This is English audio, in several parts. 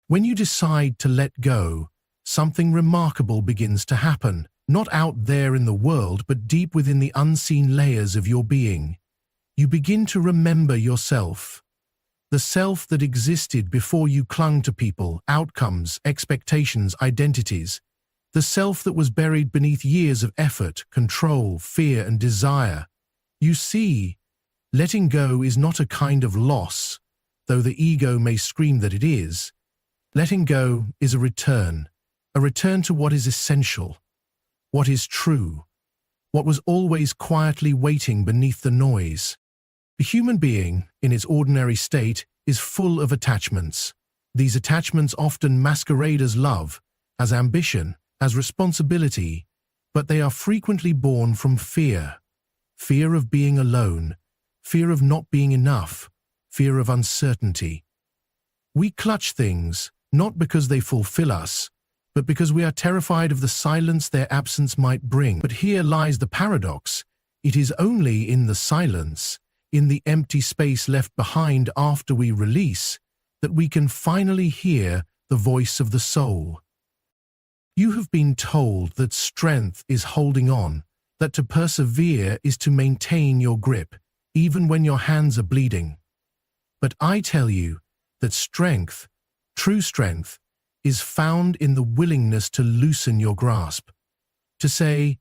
When you decide to let go, something remarkable begins to happen, not out there in the world, but deep within the unseen layers of your being. You begin to remember yourself. The self that existed before you clung to people, outcomes, expectations, identities. The self that was buried beneath years of effort, control, fear, and desire. You see, letting go is not a kind of loss, though the ego may scream that it is. Letting go is a return to what is essential, what is true, what was always quietly waiting beneath the noise. The human being, in its ordinary state, is full of attachments. These attachments often masquerade as love, as ambition, as responsibility, but they are frequently born from fear. Fear of being alone, fear of not being enough, fear of uncertainty. We clutch things, not because they fulfill us, but because we are terrified of the silence their absence might bring. But here lies the paradox. It is only in the silence, in the empty space left behind after we release, that we can finally hear the voice of the soul. You have been told that strength is holding on, that to persevere is to maintain your grip, even when your hands are bleeding. But I tell you that strength, true strength, is found in the willingness to loosen your grasp, to say,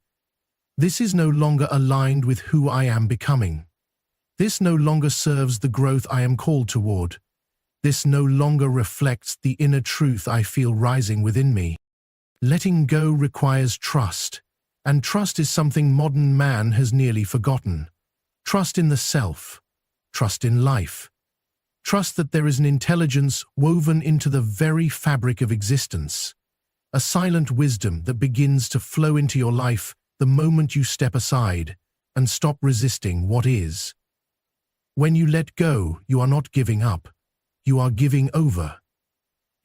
"This is no longer aligned with who I am becoming. This no longer serves the growth I am called toward. This no longer reflects the inner truth I feel rising within me." Letting go requires trust, and trust is something modern man has nearly forgotten. Trust in the self, trust in life, trust that there is an intelligence woven into the very fabric of existence, a silent wisdom that begins to flow into your life the moment you step aside and stop resisting what is. When you let go, you are not giving up, you are giving over.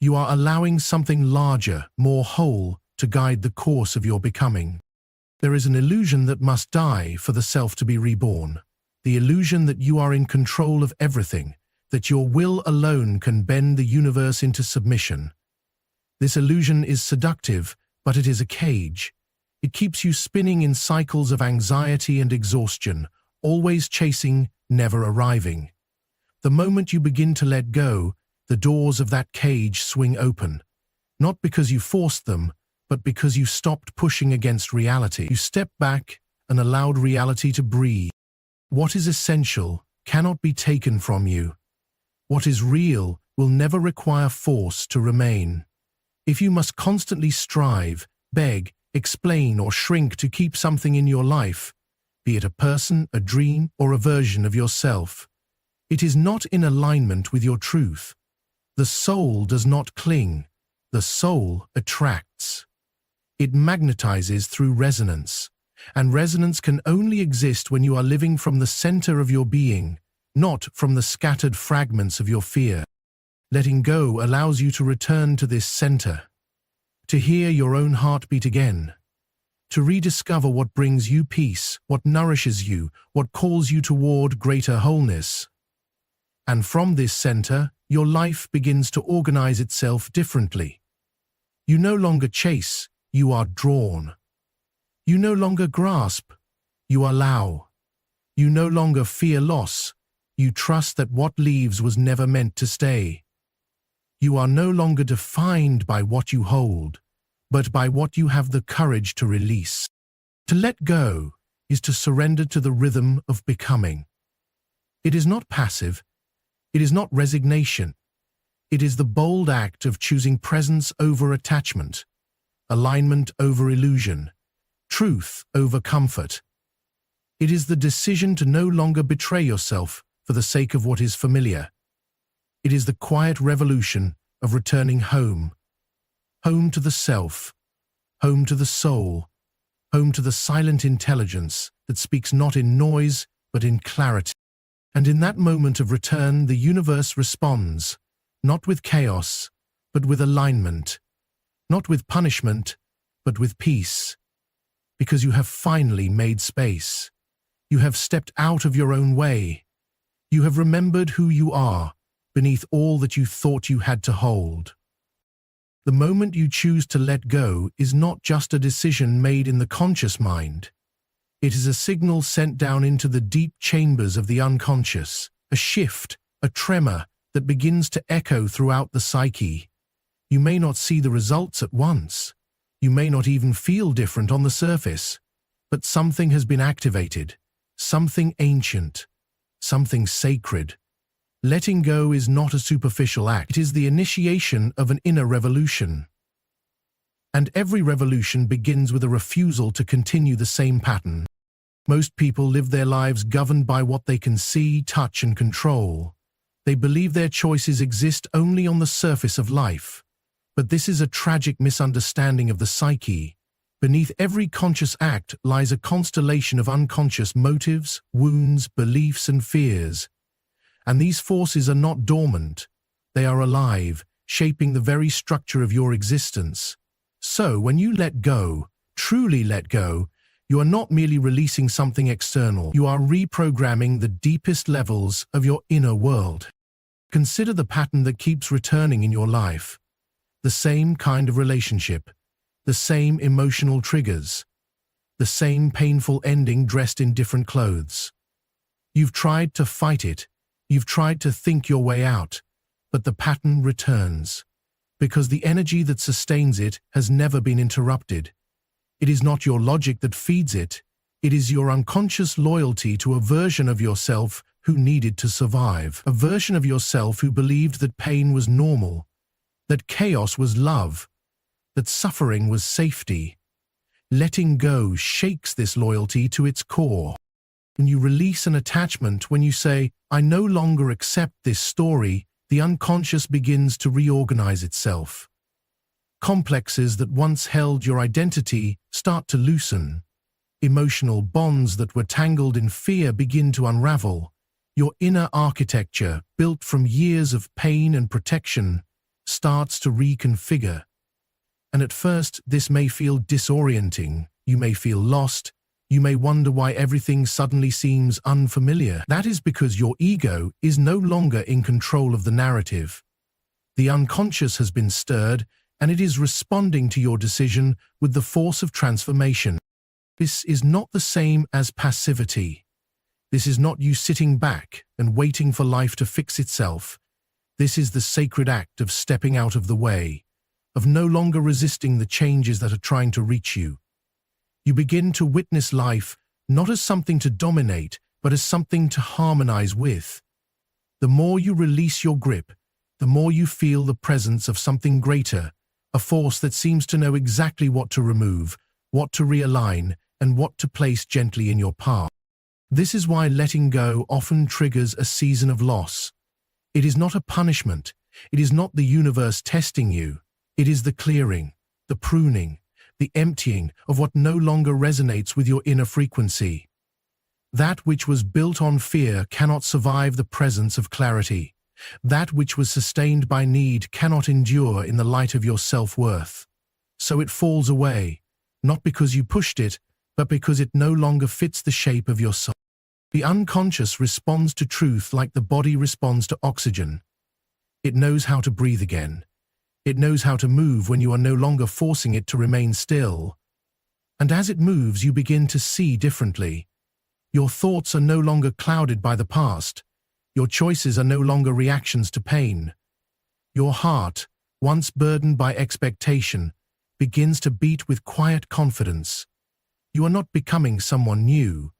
You are allowing something larger, more whole, to guide the course of your becoming. There is an illusion that must die for the self to be reborn, the illusion that you are in control of everything, that your will alone can bend the universe into submission. This illusion is seductive, but it is a cage. It keeps you spinning in cycles of anxiety and exhaustion, always chasing, never arriving. The moment you begin to let go, the doors of that cage swing open, not because you forced them, but because you stopped pushing against reality. You stepped back and allowed reality to breathe. What is essential cannot be taken from you. What is real will never require force to remain. If you must constantly strive, beg, explain, or shrink to keep something in your life, be it a person, a dream, or a version of yourself, it is not in alignment with your truth. The soul does not cling. The soul attracts. It magnetizes through resonance, and resonance can only exist when you are living from the center of your being, not from the scattered fragments of your fear. Letting go allows you to return to this center, to hear your own heartbeat again, to rediscover what brings you peace, what nourishes you, what calls you toward greater wholeness. And from this center, your life begins to organize itself differently. You no longer chase, you are drawn. You no longer grasp, you allow. You no longer fear loss, you trust that what leaves was never meant to stay. You are no longer defined by what you hold, but by what you have the courage to release. To let go is to surrender to the rhythm of becoming. It is not passive. It is not resignation. It is the bold act of choosing presence over attachment, alignment over illusion, truth over comfort. It is the decision to no longer betray yourself for the sake of what is familiar. It is the quiet revolution of returning home, home to the self, home to the soul, home to the silent intelligence that speaks not in noise but in clarity. And in that moment of return, the universe responds, not with chaos, but with alignment, not with punishment, but with peace. Because you have finally made space. You have stepped out of your own way. You have remembered who you are beneath all that you thought you had to hold. The moment you choose to let go is not just a decision made in the conscious mind. It is a signal sent down into the deep chambers of the unconscious, a shift, a tremor that begins to echo throughout the psyche. You may not see the results at once. You may not even feel different on the surface. But something has been activated, something ancient, something sacred. Letting go is not a superficial act. It is the initiation of an inner revolution. And every revolution begins with a refusal to continue the same pattern. Most people live their lives governed by what they can see, touch, and control. They believe their choices exist only on the surface of life. But this is a tragic misunderstanding of the psyche. Beneath every conscious act lies a constellation of unconscious motives, wounds, beliefs, and fears. And these forces are not dormant. They are alive, shaping the very structure of your existence. So, when you let go, truly let go, you are not merely releasing something external. You are reprogramming the deepest levels of your inner world. Consider the pattern that keeps returning in your life. The same kind of relationship, the same emotional triggers, the same painful ending dressed in different clothes. You've tried to fight it. You've tried to think your way out, but the pattern returns, because the energy that sustains it has never been interrupted. It is not your logic that feeds it. It is your unconscious loyalty to a version of yourself who needed to survive, a version of yourself who believed that pain was normal, that chaos was love, that suffering was safety. Letting go shakes this loyalty to its core. When you release an attachment, when you say, "I no longer accept this story," the unconscious begins to reorganize itself. Complexes that once held your identity start to loosen. Emotional bonds that were tangled in fear begin to unravel. Your inner architecture, built from years of pain and protection, starts to reconfigure. And at first, this may feel disorienting. You may feel lost. You may wonder why everything suddenly seems unfamiliar. That is because your ego is no longer in control of the narrative. The unconscious has been stirred, and it is responding to your decision with the force of transformation. This is not the same as passivity. This is not you sitting back and waiting for life to fix itself. This is the sacred act of stepping out of the way, of no longer resisting the changes that are trying to reach you. You begin to witness life not as something to dominate, but as something to harmonize with. The more you release your grip, the more you feel the presence of something greater, a force that seems to know exactly what to remove, what to realign, and what to place gently in your path. This is why letting go often triggers a season of loss. It is not a punishment. It is not the universe testing you. It is the clearing, the pruning, the emptying of what no longer resonates with your inner frequency. That which was built on fear cannot survive the presence of clarity. That which was sustained by need cannot endure in the light of your self-worth. So it falls away, not because you pushed it, but because it no longer fits the shape of your soul. The unconscious responds to truth like the body responds to oxygen. It knows how to breathe again. It knows how to move when you are no longer forcing it to remain still. And as it moves, you begin to see differently. Your thoughts are no longer clouded by the past. Your choices are no longer reactions to pain. Your heart, once burdened by expectation, begins to beat with quiet confidence. You are not becoming someone new.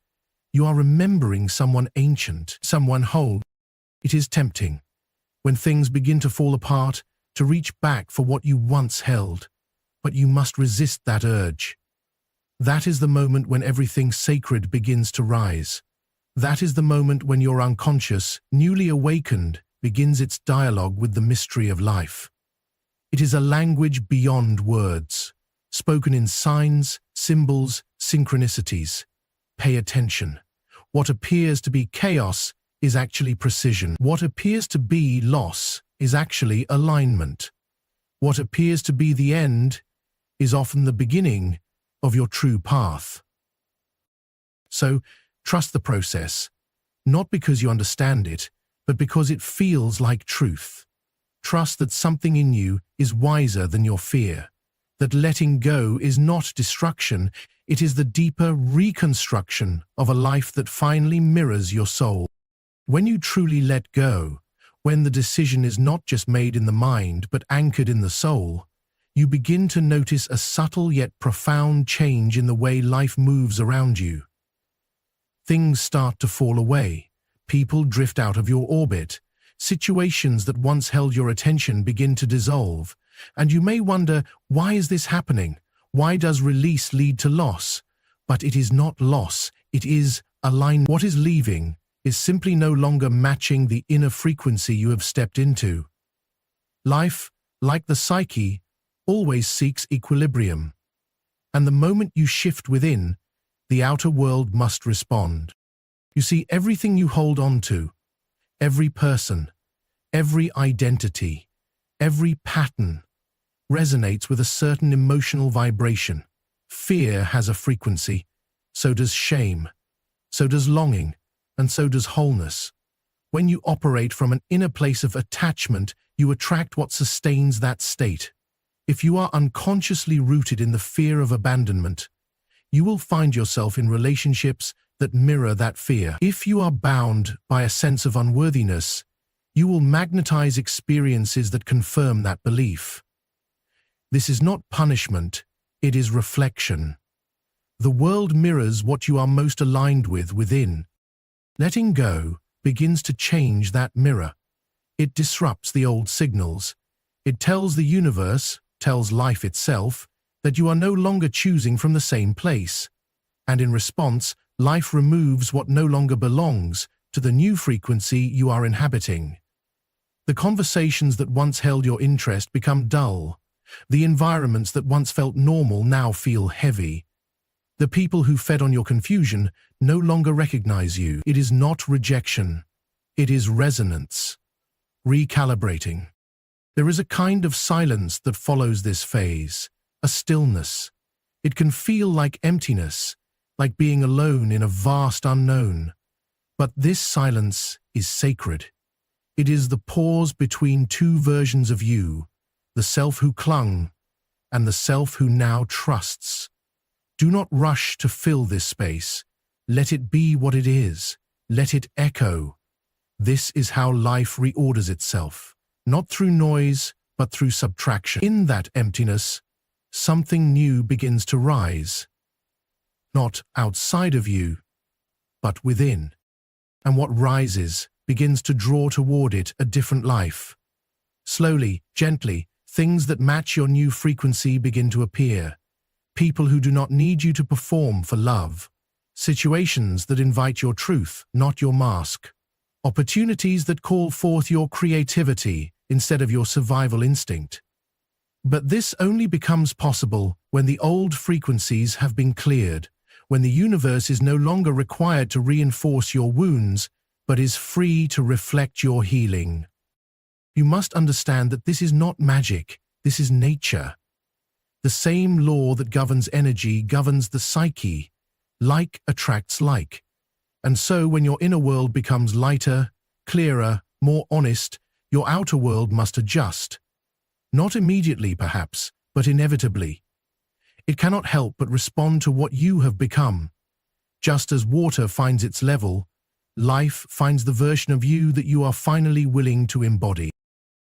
You are remembering someone ancient, someone whole. It is tempting, when things begin to fall apart, to reach back for what you once held, but you must resist that urge. That is the moment when everything sacred begins to rise. That is the moment when your unconscious, newly awakened, begins its dialogue with the mystery of life. It is a language beyond words, spoken in signs, symbols, synchronicities. Pay attention. What appears to be chaos is actually precision. What appears to be loss is actually alignment. What appears to be the end is often the beginning of your true path. So, trust the process, not because you understand it, but because it feels like truth. Trust that something in you is wiser than your fear. That letting go is not destruction, it is the deeper reconstruction of a life that finally mirrors your soul. When you truly let go, when the decision is not just made in the mind but anchored in the soul, you begin to notice a subtle yet profound change in the way life moves around you. Things start to fall away, people drift out of your orbit, situations that once held your attention begin to dissolve, and you may wonder, why is this happening? Why does release lead to loss? But it is not loss, it is alignment. What is leaving is simply no longer matching the inner frequency you have stepped into. Life, like the psyche, always seeks equilibrium. And the moment you shift within, the outer world must respond. You see, everything you hold on to, every person, every identity, every pattern, resonates with a certain emotional vibration. Fear has a frequency, so does shame, so does longing, and so does wholeness. When you operate from an inner place of attachment, you attract what sustains that state. If you are unconsciously rooted in the fear of abandonment, you will find yourself in relationships that mirror that fear. If you are bound by a sense of unworthiness, you will magnetize experiences that confirm that belief. This is not punishment, it is reflection. The world mirrors what you are most aligned with within. Letting go begins to change that mirror. It disrupts the old signals. It tells the universe, tells life itself, that you are no longer choosing from the same place. And in response, life removes what no longer belongs to the new frequency you are inhabiting. The conversations that once held your interest become dull. The environments that once felt normal now feel heavy. The people who fed on your confusion no longer recognize you. It is not rejection. It is resonance. Recalibrating. There is a kind of silence that follows this phase, a stillness. It can feel like emptiness, like being alone in a vast unknown. But this silence is sacred. It is the pause between two versions of you, the self who clung and the self who now trusts. Do not rush to fill this space. Let it be what it is. Let it echo. This is how life reorders itself, not through noise, but through subtraction. In that emptiness, something new begins to rise. Not outside of you, but within. And what rises begins to draw toward it a different life. Slowly, gently, things that match your new frequency begin to appear. People who do not need you to perform for love. Situations that invite your truth, not your mask. Opportunities that call forth your creativity instead of your survival instinct. But this only becomes possible when the old frequencies have been cleared, when the universe is no longer required to reinforce your wounds, but is free to reflect your healing. You must understand that this is not magic, this is nature. The same law that governs energy governs the psyche. Like attracts like. And so when your inner world becomes lighter, clearer, more honest, your outer world must adjust. Not immediately, perhaps, but inevitably. It cannot help but respond to what you have become. Just as water finds its level, life finds the version of you that you are finally willing to embody.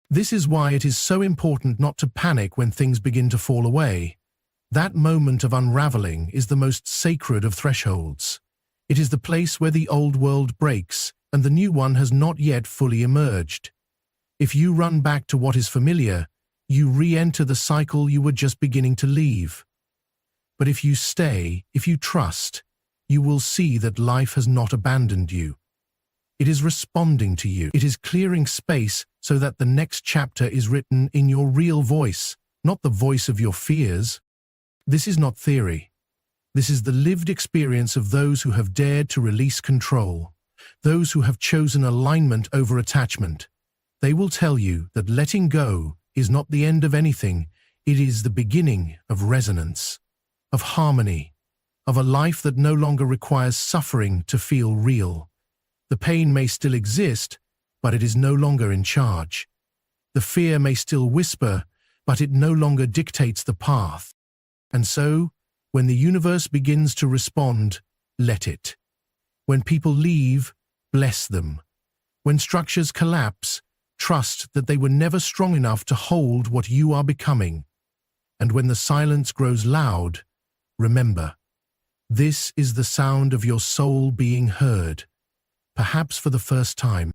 This is why it is so important not to panic when things begin to fall away. That moment of unraveling is the most sacred of thresholds. It is the place where the old world breaks and the new one has not yet fully emerged. If you run back to what is familiar, you re-enter the cycle you were just beginning to leave. But if you stay, if you trust, you will see that life has not abandoned you. It is responding to you. It is clearing space so that the next chapter is written in your real voice, not the voice of your fears. This is not theory. This is the lived experience of those who have dared to release control, those who have chosen alignment over attachment. They will tell you that letting go is not the end of anything, it is the beginning of resonance, of harmony, of a life that no longer requires suffering to feel real. The pain may still exist, but it is no longer in charge. The fear may still whisper, but it no longer dictates the path. And so, when the universe begins to respond, let it. When people leave, bless them. When structures collapse, trust that they were never strong enough to hold what you are becoming. And when the silence grows loud, remember, this is the sound of your soul being heard, perhaps for the first time.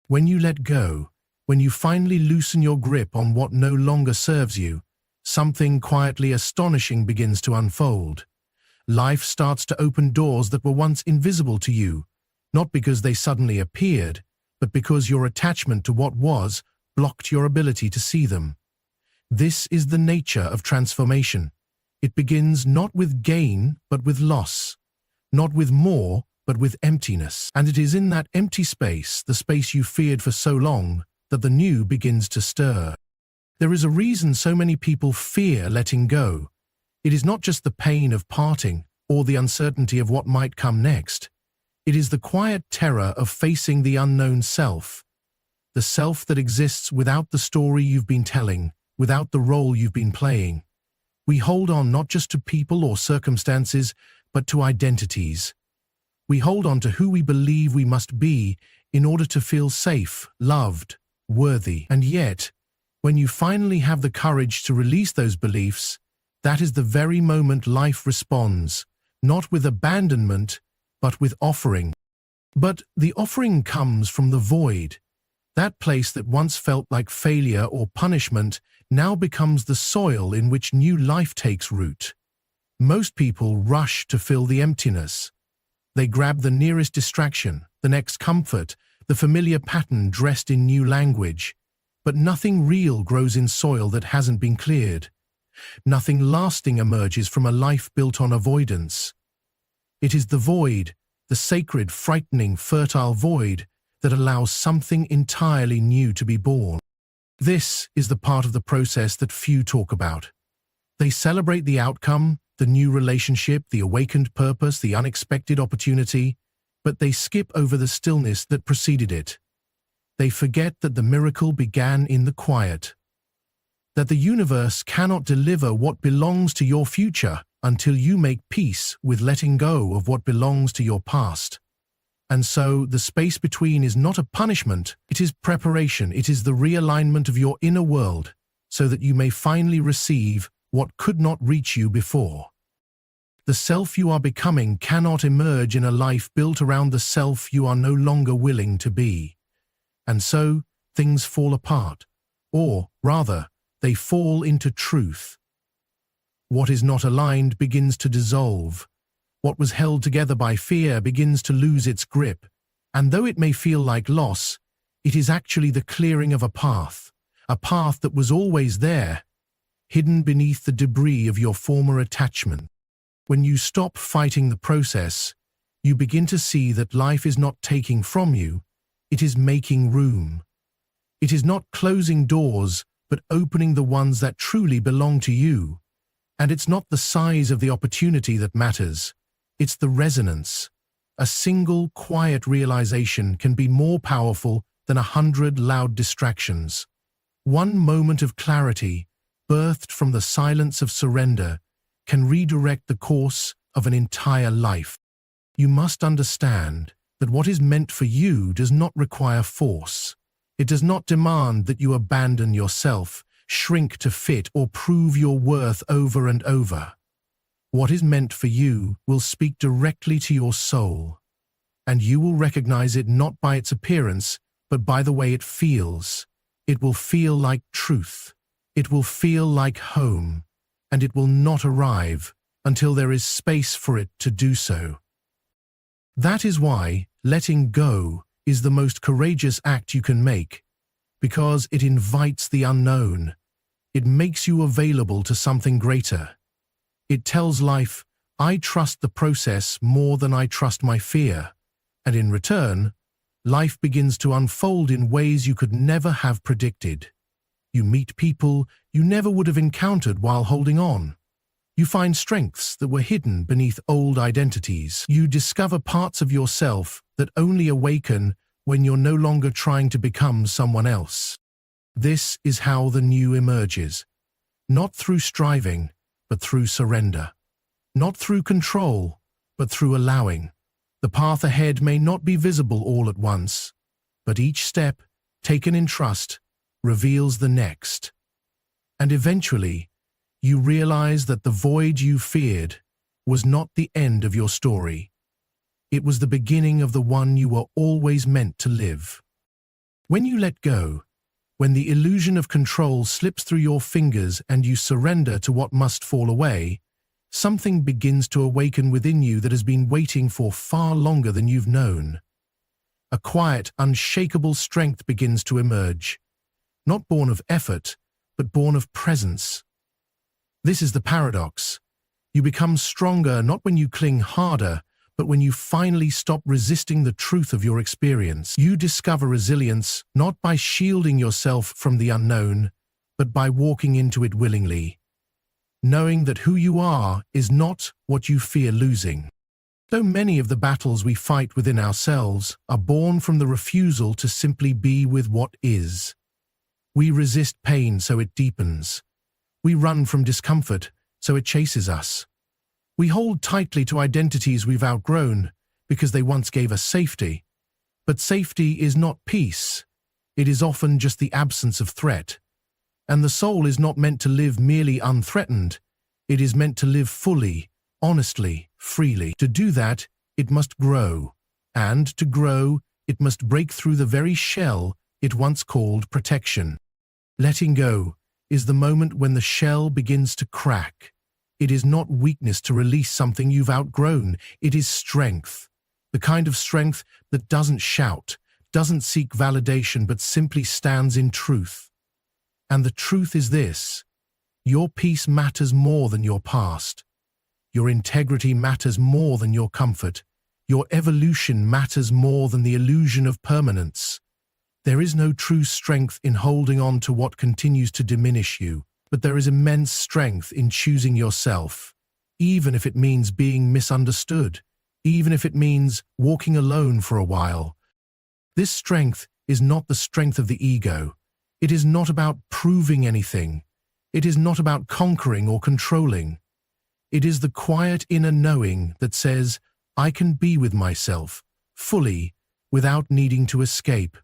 When you let go, when you finally loosen your grip on what no longer serves you, something quietly astonishing begins to unfold. Life starts to open doors that were once invisible to you, not because they suddenly appeared, but because your attachment to what was blocked your ability to see them. This is the nature of transformation. It begins not with gain, but with loss, not with more, but with emptiness. And it is in that empty space, the space you feared for so long, that the new begins to stir. There is a reason so many people fear letting go. It is not just the pain of parting or the uncertainty of what might come next. It is the quiet terror of facing the unknown self, the self that exists without the story you've been telling, without the role you've been playing. We hold on not just to people or circumstances, but to identities. We hold on to who we believe we must be in order to feel safe, loved, worthy. And yet, when you finally have the courage to release those beliefs, that is the very moment life responds, not with abandonment, but with offering. But the offering comes from the void. That place that once felt like failure or punishment now becomes the soil in which new life takes root. Most people rush to fill the emptiness. They grab the nearest distraction, the next comfort, the familiar pattern dressed in new language. But nothing real grows in soil that hasn't been cleared. Nothing lasting emerges from a life built on avoidance. It is the void, the sacred, frightening, fertile void, that allows something entirely new to be born. This is the part of the process that few talk about. They celebrate the outcome, the new relationship, the awakened purpose, the unexpected opportunity, but they skip over the stillness that preceded it. They forget that the miracle began in the quiet, that the universe cannot deliver what belongs to your future until you make peace with letting go of what belongs to your past. And so the space between is not a punishment, it is preparation, it is the realignment of your inner world, so that you may finally receive what could not reach you before. The self you are becoming cannot emerge in a life built around the self you are no longer willing to be. And so things fall apart, or rather, they fall into truth. What is not aligned begins to dissolve. What was held together by fear begins to lose its grip, and though it may feel like loss, it is actually the clearing of a path that was always there, hidden beneath the debris of your former attachment. When you stop fighting the process, you begin to see that life is not taking from you, it is making room. It is not closing doors, but opening the ones that truly belong to you. And it's not the size of the opportunity that matters. It's the resonance. A single, quiet realization can be more powerful than 100 loud distractions. One moment of clarity, birthed from the silence of surrender, can redirect the course of an entire life. You must understand that what is meant for you does not require force. It does not demand that you abandon yourself, shrink to fit, or prove your worth over and over. What is meant for you will speak directly to your soul, and you will recognize it not by its appearance, but by the way it feels. It will feel like truth. It will feel like home, and it will not arrive until there is space for it to do so. That is why letting go is the most courageous act you can make, because it invites the unknown. It makes you available to something greater. It tells life, I trust the process more than I trust my fear. And in return, life begins to unfold in ways you could never have predicted. You meet people you never would have encountered while holding on. You find strengths that were hidden beneath old identities. You discover parts of yourself that only awaken when you're no longer trying to become someone else. This is how the new emerges. Not through striving, but through surrender. Not through control, but through allowing. The path ahead may not be visible all at once, but each step, taken in trust, reveals the next. And eventually, you realize that the void you feared was not the end of your story. It was the beginning of the one you were always meant to live. When you let go, when the illusion of control slips through your fingers and you surrender to what must fall away, something begins to awaken within you that has been waiting for far longer than you've known. A quiet, unshakable strength begins to emerge, not born of effort, but born of presence. This is the paradox. You become stronger not when you cling harder, but when you finally stop resisting the truth of your experience. You discover resilience not by shielding yourself from the unknown, but by walking into it willingly, knowing that who you are is not what you fear losing. Though many of the battles we fight within ourselves are born from the refusal to simply be with what is. We resist pain so it deepens. We run from discomfort so it chases us. We hold tightly to identities we've outgrown because they once gave us safety. But safety is not peace. It is often just the absence of threat. And the soul is not meant to live merely unthreatened. It is meant to live fully, honestly, freely. To do that, it must grow. And to grow, it must break through the very shell it once called protection. Letting go is the moment when the shell begins to crack. It is not weakness to release something you've outgrown. It is strength. The kind of strength that doesn't shout, doesn't seek validation, but simply stands in truth. And the truth is this: your peace matters more than your past. Your integrity matters more than your comfort. Your evolution matters more than the illusion of permanence. There is no true strength in holding on to what continues to diminish you, but there is immense strength in choosing yourself, even if it means being misunderstood, even if it means walking alone for a while. This strength is not the strength of the ego. It is not about proving anything. It is not about conquering or controlling. It is the quiet inner knowing that says, I can be with myself, fully, without needing to escape.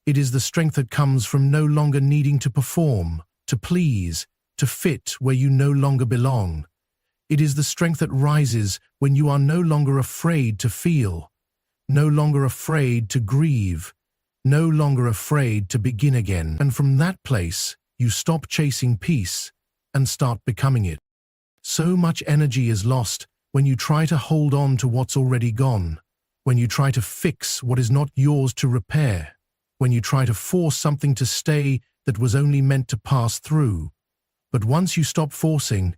It is the strength that comes from no longer needing to perform, to please, to fit where you no longer belong. It is the strength that rises when you are no longer afraid to feel, no longer afraid to grieve, no longer afraid to begin again. And from that place, you stop chasing peace and start becoming it. So much energy is lost when you try to hold on to what's already gone, when you try to fix what is not yours to repair, when you try to force something to stay that was only meant to pass through. But once you stop forcing,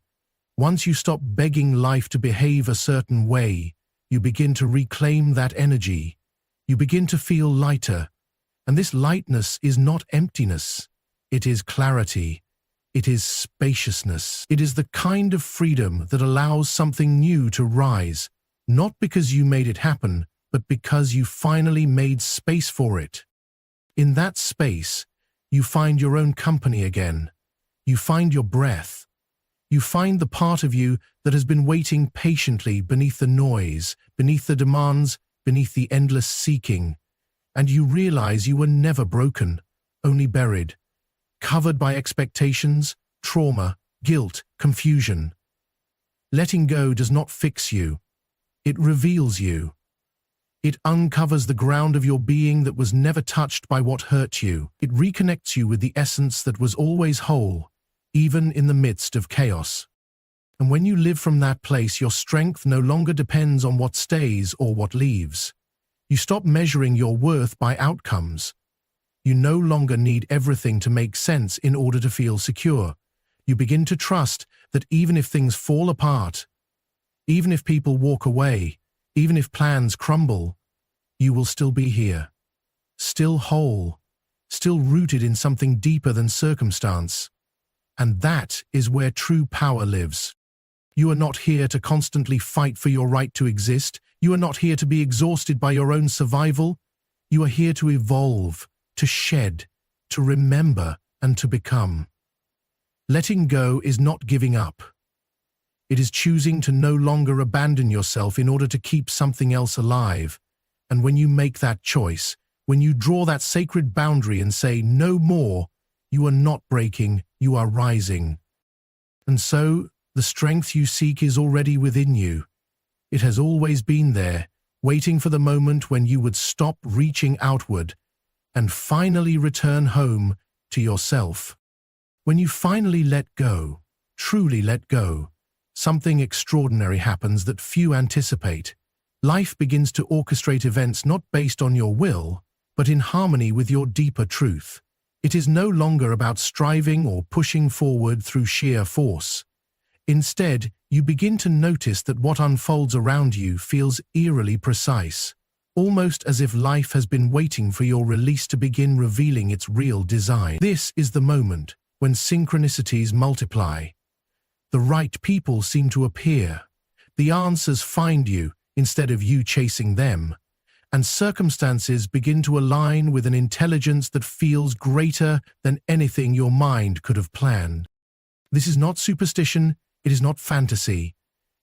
once you stop begging life to behave a certain way, you begin to reclaim that energy. You begin to feel lighter. And this lightness is not emptiness. It is clarity. It is spaciousness. It is the kind of freedom that allows something new to rise, not because you made it happen, but because you finally made space for it. In that space, you find your own company again. You find your breath. You find the part of you that has been waiting patiently beneath the noise, beneath the demands, beneath the endless seeking. And you realize you were never broken, only buried, covered by expectations, trauma, guilt, confusion. Letting go does not fix you. It reveals you. It uncovers the ground of your being that was never touched by what hurt you. It reconnects you with the essence that was always whole, even in the midst of chaos. And when you live from that place, your strength no longer depends on what stays or what leaves. You stop measuring your worth by outcomes. You no longer need everything to make sense in order to feel secure. You begin to trust that even if things fall apart, even if people walk away, even if plans crumble, you will still be here, still whole, still rooted in something deeper than circumstance. And that is where true power lives. You are not here to constantly fight for your right to exist. You are not here to be exhausted by your own survival. You are here to evolve, to shed, to remember, and to become. Letting go is not giving up. It is choosing to no longer abandon yourself in order to keep something else alive. And when you make that choice, when you draw that sacred boundary and say no more, you are not breaking, you are rising. And so, the strength you seek is already within you. It has always been there, waiting for the moment when you would stop reaching outward and finally return home to yourself. When you finally let go, truly let go, something extraordinary happens that few anticipate. Life begins to orchestrate events not based on your will, but in harmony with your deeper truth. It is no longer about striving or pushing forward through sheer force. Instead, you begin to notice that what unfolds around you feels eerily precise, almost as if life has been waiting for your release to begin revealing its real design. This is the moment when synchronicities multiply. The right people seem to appear. The answers find you instead of you chasing them. And circumstances begin to align with an intelligence that feels greater than anything your mind could have planned. This is not superstition, it is not fantasy.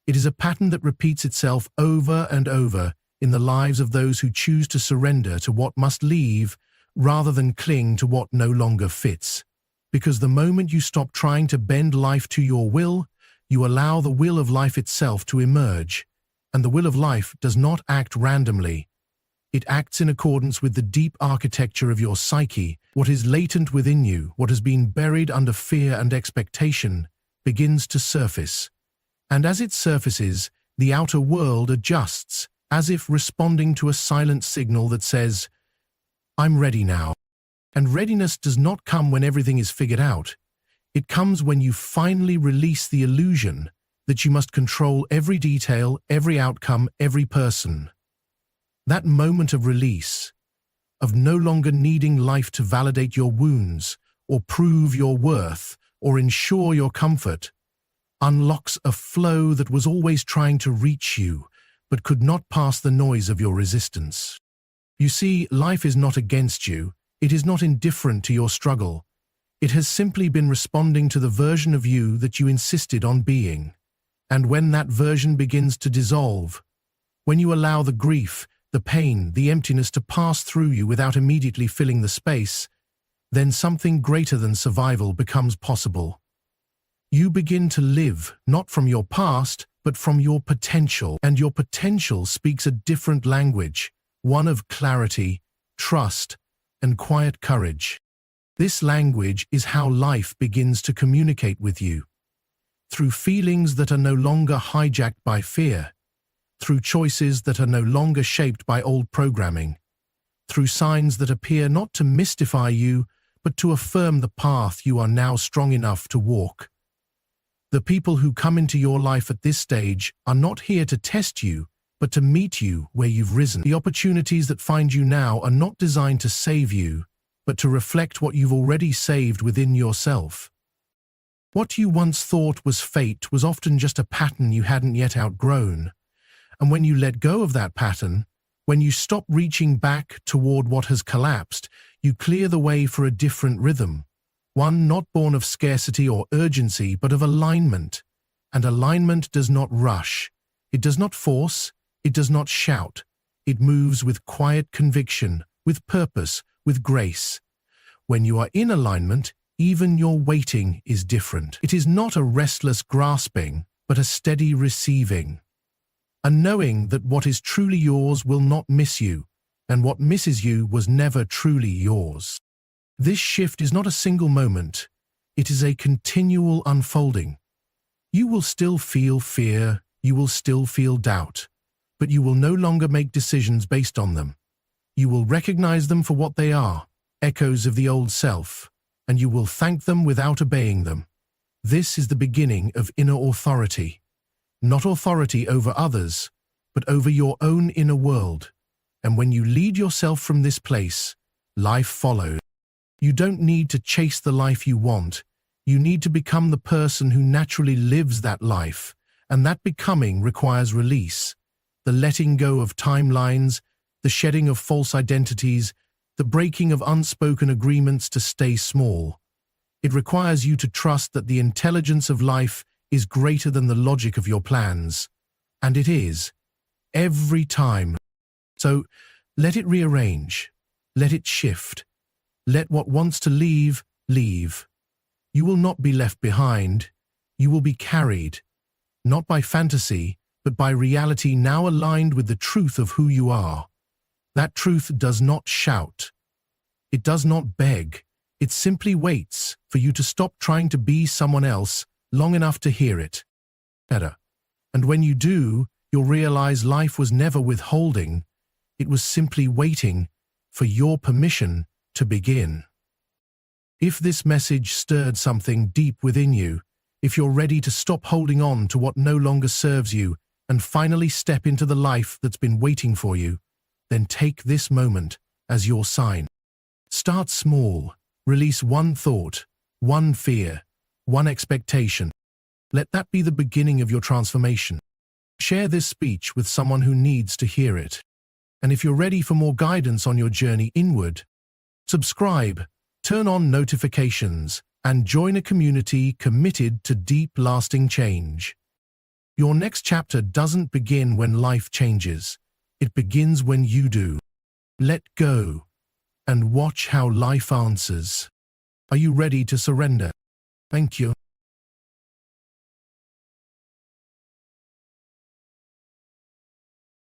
It is a pattern that repeats itself over and over in the lives of those who choose to surrender to what must leave rather than cling to what no longer fits. Because the moment you stop trying to bend life to your will, you allow the will of life itself to emerge. And the will of life does not act randomly. It acts in accordance with the deep architecture of your psyche. What is latent within you, what has been buried under fear and expectation, begins to surface. And as it surfaces, the outer world adjusts, as if responding to a silent signal that says, "I'm ready now." And readiness does not come when everything is figured out. It comes when you finally release the illusion that you must control every detail, every outcome, every person. That moment of release, of no longer needing life to validate your wounds, or prove your worth, or ensure your comfort, unlocks a flow that was always trying to reach you, but could not pass the noise of your resistance. You see, life is not against you. It is not indifferent to your struggle. It has simply been responding to the version of you that you insisted on being. And when that version begins to dissolve, when you allow the grief, the pain, the emptiness to pass through you without immediately filling the space, then something greater than survival becomes possible. You begin to live, not from your past, but from your potential. And your potential speaks a different language, one of clarity, trust, and quiet courage. This language is how life begins to communicate with you. Through feelings that are no longer hijacked by fear, through choices that are no longer shaped by old programming, through signs that appear not to mystify you, but to affirm the path you are now strong enough to walk. The people who come into your life at this stage are not here to test you, but to meet you where you've risen. The opportunities that find you now are not designed to save you, but to reflect what you've already saved within yourself. What you once thought was fate was often just a pattern you hadn't yet outgrown. And when you let go of that pattern, when you stop reaching back toward what has collapsed, you clear the way for a different rhythm, one not born of scarcity or urgency, but of alignment. And alignment does not rush. It does not force. It does not shout. It moves with quiet conviction, with purpose, with grace. When you are in alignment, even your waiting is different. It is not a restless grasping, but a steady receiving. A knowing that what is truly yours will not miss you, and what misses you was never truly yours. This shift is not a single moment. It is a continual unfolding. You will still feel fear, you will still feel doubt, but you will no longer make decisions based on them. You will recognize them for what they are, echoes of the old self, and you will thank them without obeying them. This is the beginning of inner authority. Not authority over others, but over your own inner world. And when you lead yourself from this place, life follows. You don't need to chase the life you want. You need to become the person who naturally lives that life, and that becoming requires release, the letting go of timelines, the shedding of false identities, the breaking of unspoken agreements to stay small. It requires you to trust that the intelligence of life is greater than the logic of your plans. And it is. Every time. So, let it rearrange. Let it shift. Let what wants to leave, leave. You will not be left behind. You will be carried. Not by fantasy, but by reality now aligned with the truth of who you are. That truth does not shout. It does not beg. It simply waits for you to stop trying to be someone else long enough to hear it. Better. And when you do, you'll realize life was never withholding. It was simply waiting for your permission to begin. If this message stirred something deep within you, if you're ready to stop holding on to what no longer serves you and finally step into the life that's been waiting for you, then take this moment as your sign. Start small. Release one thought, one fear, one expectation. Let that be the beginning of your transformation. Share this speech with someone who needs to hear it. And if you're ready for more guidance on your journey inward, subscribe, turn on notifications, and join a community committed to deep, lasting change. Your next chapter doesn't begin when life changes. It begins when you do. Let go and watch how life answers. Are you ready to surrender? Thank you.